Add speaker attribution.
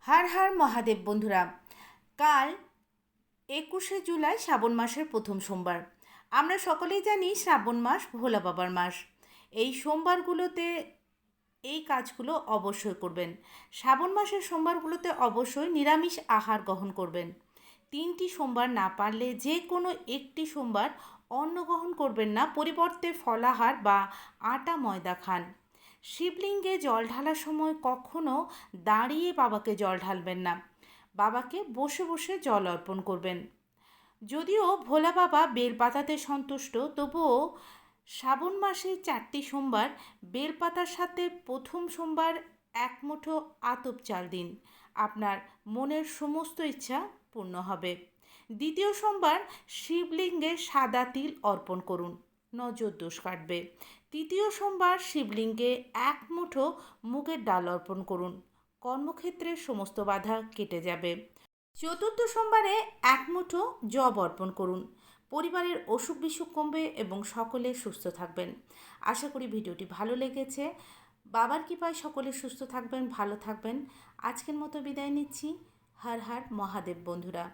Speaker 1: হর হর মহাদেব বন্ধুরা, কাল 21শে জুলাই শ্রাবণ মাসের প্রথম সোমবার। আমরা সকলেই জানি শ্রাবণ মাস ভোলা বাবার মাস। এই সোমবারগুলোতে এই কাজগুলো অবশ্যই করবেন। শ্রাবণ মাসের সোমবারগুলোতে অবশ্যই নিরামিষ আহার গ্রহণ করবেন। 3টি সোমবার না পারলে যে কোনো একটি সোমবার অন্ন গ্রহণ করবেন না, পরিবর্তে ফলাহার বা আটা ময়দা খান। শিবলিঙ্গে জল ঢালার সময় কখনো দাঁড়িয়ে বাবাকে জল ঢালবেন না, বাবাকে বসে বসে জল অর্পণ করবেন। যদিও ভোলা বাবা বেলপাতাতে সন্তুষ্ট, তবুও শ্রাবণ মাসে 4টি সোমবার বেলপাতার সাথে প্রথম সোমবার 1 মুঠো আতপ চাল দিন, আপনার মনের সমস্ত ইচ্ছা পূর্ণ হবে। দ্বিতীয় সোমবার শিবলিঙ্গে সাদা তিল অর্পণ করুন, নজর দোষ কাটবে। তৃতীয় সোমবার শিবলিঙ্গে 1 মুঠো মুগের ডাল অর্পণ করুন, কর্মক্ষেত্রে সমস্ত বাধা কেটে যাবে। চতুর্থ সোমবারে 1 মুঠো জব অর্পণ করুন, পরিবারের অসুখ বিসুখ কমবে এবং সকলে সুস্থ থাকবেন। আশা করি ভিডিওটি ভালো লেগেছে। বাবার কৃপায় সকলে সুস্থ থাকবেন, ভালো থাকবেন। আজকের মতো বিদায় নিচ্ছি। হর হর মহাদেব বন্ধুরা।